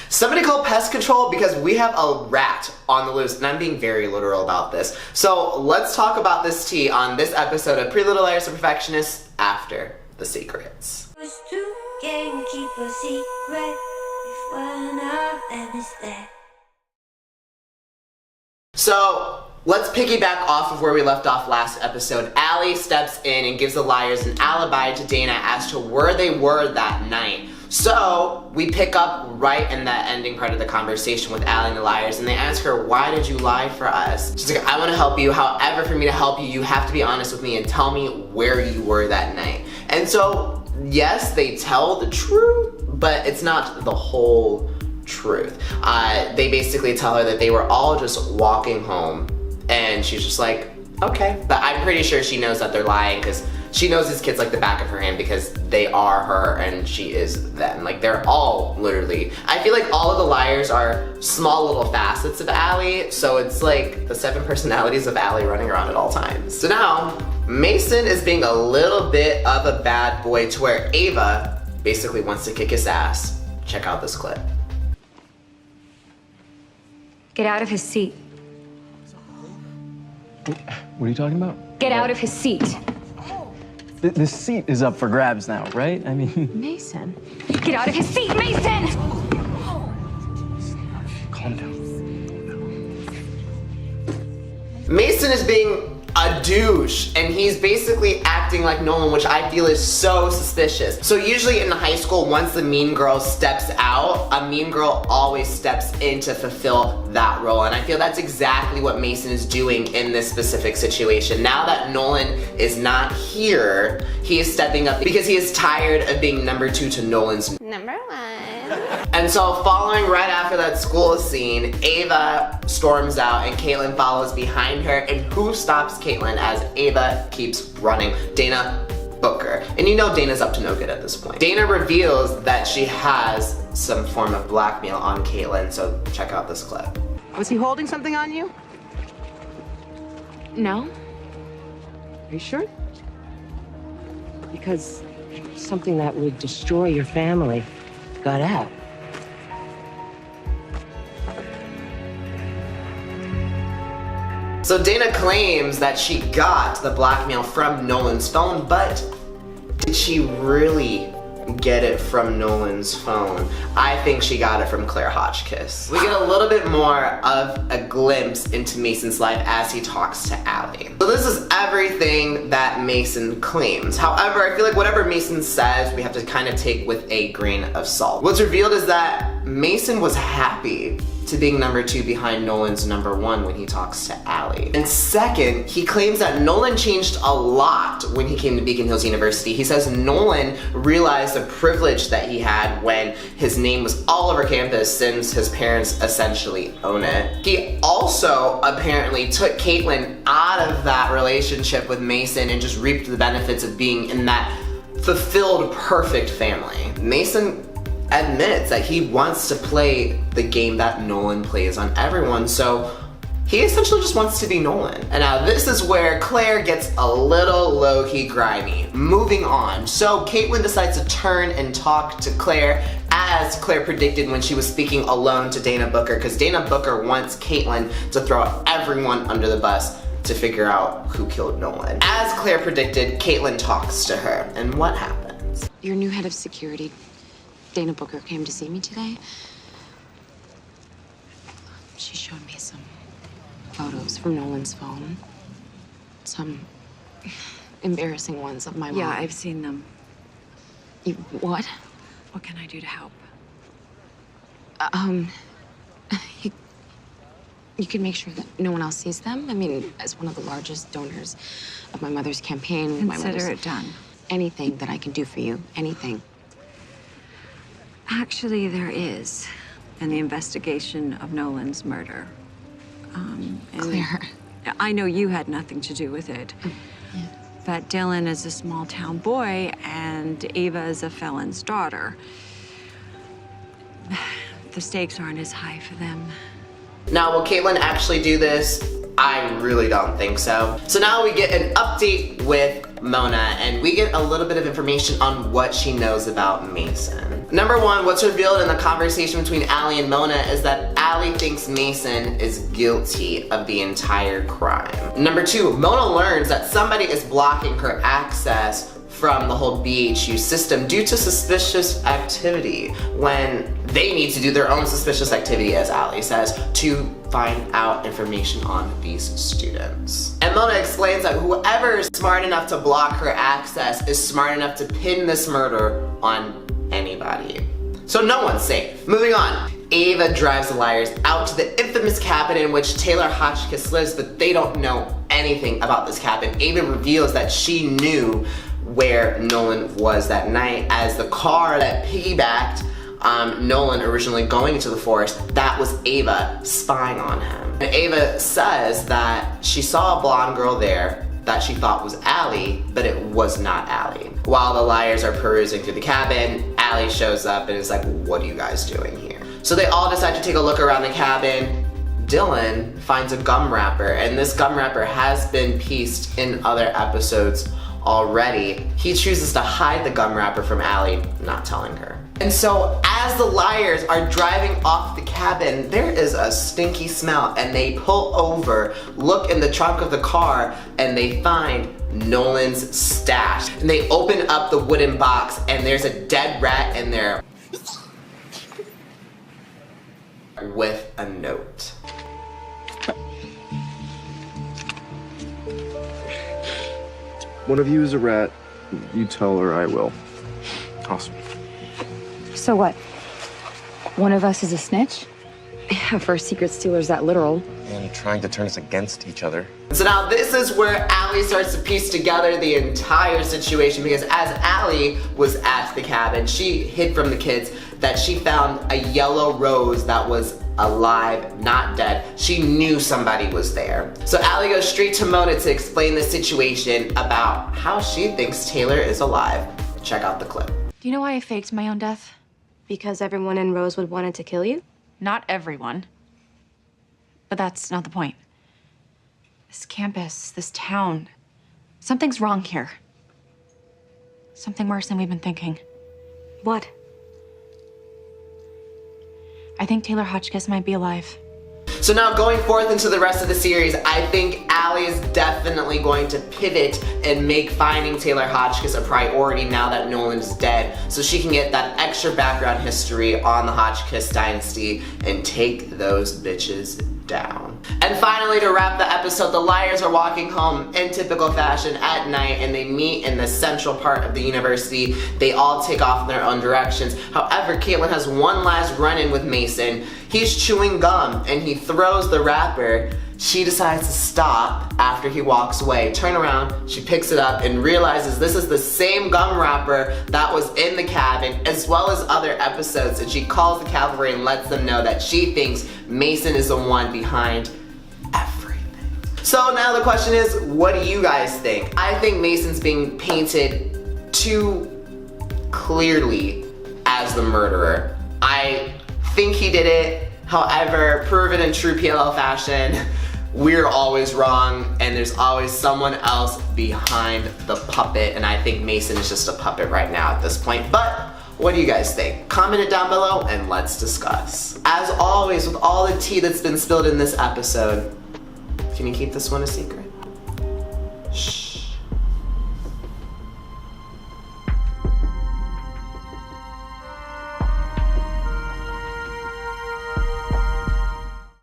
Somebody call pest control because we have a rat on the loose, and I'm being very literal about this. So let's talk about this tea on this episode of Pretty Little Liars and Perfectionists after the secrets. So let's piggyback off of where we left off last episode. Allie steps in and gives the liars an alibi to Dana as to where they were that night. So we pick up right in that ending part of the conversation with Allie and the liars, and they ask her, why did you lie for us? She's like, I want to help you. However, for me to help you, you have to be honest with me and tell me where you were that night. And so, yes, they tell the truth, but it's not the whole truth. They basically tell her that they were all just walking home, and she's just like, okay. But I'm pretty sure she knows that they're lying because she knows these kids like the back of her hand because they are her and she is them. Like, they're all literally, I feel like all of the liars are small little facets of Allie, so it's like the 7 personalities of Allie running around at all times. So now, Mason is being a little bit of a bad boy to where Ava basically wants to kick his ass. Check out this clip. Get out of his seat. What are you talking about? Get out of his seat. This seat is up for grabs now, right? I mean... Mason. Get out of his seat, Mason! Calm down. Mason is being a douche, and he's basically acting like Nolan, which I feel is so suspicious. So usually in high school, once the mean girl steps out, a mean girl always steps in to fulfill that role, and I feel that's exactly what Mason is doing in this specific situation. Now that Nolan is not here, he is stepping up because he is tired of being number 2 to Nolan's number 1. And so following right after that school scene, Ava storms out and Caitlin follows behind her, and who stops Caitlin as Ava keeps running? Dana Booker. And you know Dana's up to no good at this point. Dana reveals that she has some form of blackmail on Caitlin, so check out this clip. Was he holding something on you? No. Are you sure? Because something that would destroy your family got out. So Dana claims that she got the blackmail from Nolan's phone, but did she really get it from Nolan's phone? I think she got it from Claire Hotchkiss. We get a little bit more of a glimpse into Mason's life as he talks to Allie. So this is everything that Mason claims. However, I feel like whatever Mason says, we have to kind of take with a grain of salt. What's revealed is that Mason was happy to being number 2 behind Nolan's number 1 when he talks to Allie. And second, he claims that Nolan changed a lot when he came to Beacon Hills University. He says Nolan realized the privilege that he had when his name was all over campus since his parents essentially own it. He also apparently took Caitlin out of that relationship with Mason and just reaped the benefits of being in that fulfilled, perfect family. Mason admits that he wants to play the game that Nolan plays on everyone, so he essentially just wants to be Nolan. And now this is where Claire gets a little low-key grimy. Moving on, so Caitlin decides to turn and talk to Claire as Claire predicted when she was speaking alone to Dana Booker, because Dana Booker wants Caitlin to throw everyone under the bus to figure out who killed Nolan. As Claire predicted, Caitlin talks to her, and what happens? Your new head of security, Dana Booker, came to see me today. She showed me some photos from Nolan's phone. Some embarrassing ones of my mom. Yeah, I've seen them. You, what? What can I do to help? You can make sure that no one else sees them. I mean, as one of the largest donors of my mother's campaign, Consider it done. Anything that I can do for you, anything. Actually, there is in the investigation of Nolan's murder. And Claire. I know you had nothing to do with it. Yeah. But Dylan is a small town boy and Ava is a felon's daughter. The stakes aren't as high for them. Now, will Caitlin actually do this? I really don't think so. So now we get an update with Mona, and we get a little bit of information on what she knows about Mason. Number one, what's revealed in the conversation between Allie and Mona is that Allie thinks Mason is guilty of the entire crime. Number two, Mona learns that somebody is blocking her access from the whole BHU system due to suspicious activity when they need to do their own suspicious activity, as Allie says, to find out information on these students. And Mona explains that whoever is smart enough to block her access is smart enough to pin this murder on anybody. So no one's safe. Moving on. Ava drives the liars out to the infamous cabin in which Taylor Hotchkiss lives, but they don't know anything about this cabin. Ava reveals that she knew where Nolan was that night, as the car that piggybacked Nolan originally going into the forest, that was Ava spying on him. And Ava says that she saw a blonde girl there that she thought was Allie, but it was not Allie. While the liars are perusing through the cabin, Allie shows up and is like, what are you guys doing here? So they all decide to take a look around the cabin. Dylan finds a gum wrapper, and this gum wrapper has been pieced in other episodes already. He chooses to hide the gum wrapper from Allie, not telling her. And so as the liars are driving off the cabin, there is a stinky smell, and they pull over, look in the trunk of the car, and they find Nolan's stash. And they open up the wooden box, and there's a dead rat in there with a note. One of you is a rat. You tell her I will. Awesome. So what? One of us is a snitch? Yeah, for a secret stealer's that literal. And trying to turn us against each other. So now this is where Allie starts to piece together the entire situation, because as Allie was at the cabin, she hid from the kids that she found a yellow rose that was alive, not dead. She knew somebody was there. So Allie goes straight to Mona to explain the situation about how she thinks Taylor is alive. Check out the clip. Do you know why I faked my own death? Because everyone in Rosewood wanted to kill you? Not everyone. But that's not the point. This campus, this town, something's wrong here. Something worse than we've been thinking. What? I think Taylor Hotchkiss might be alive. So now going forth into the rest of the series, I think Allie is definitely going to pivot and make finding Taylor Hotchkiss a priority now that Nolan's dead, so she can get that extra background history on the Hotchkiss dynasty and take those bitches down. And finally, to wrap the episode, the liars are walking home in typical fashion at night, and they meet in the central part of the university. They all take off in their own directions. However, Caitlin has one last run-in with Mason. He's chewing gum and he throws the wrapper. She decides to stop after he walks away, turn around, she picks it up and realizes this is the same gum wrapper that was in the cabin as well as other episodes, and she calls the cavalry and lets them know that she thinks Mason is the one behind everything. So now the question is, what do you guys think? I think Mason's being painted too clearly as the murderer. I think he did it. However, proven in true PLL fashion, we're always wrong, and there's always someone else behind the puppet, and I think Mason is just a puppet right now at this point. But what do you guys think? Comment it down below and let's discuss. As always, with all the tea that's been spilled in this episode, can you keep this one a secret? Shh.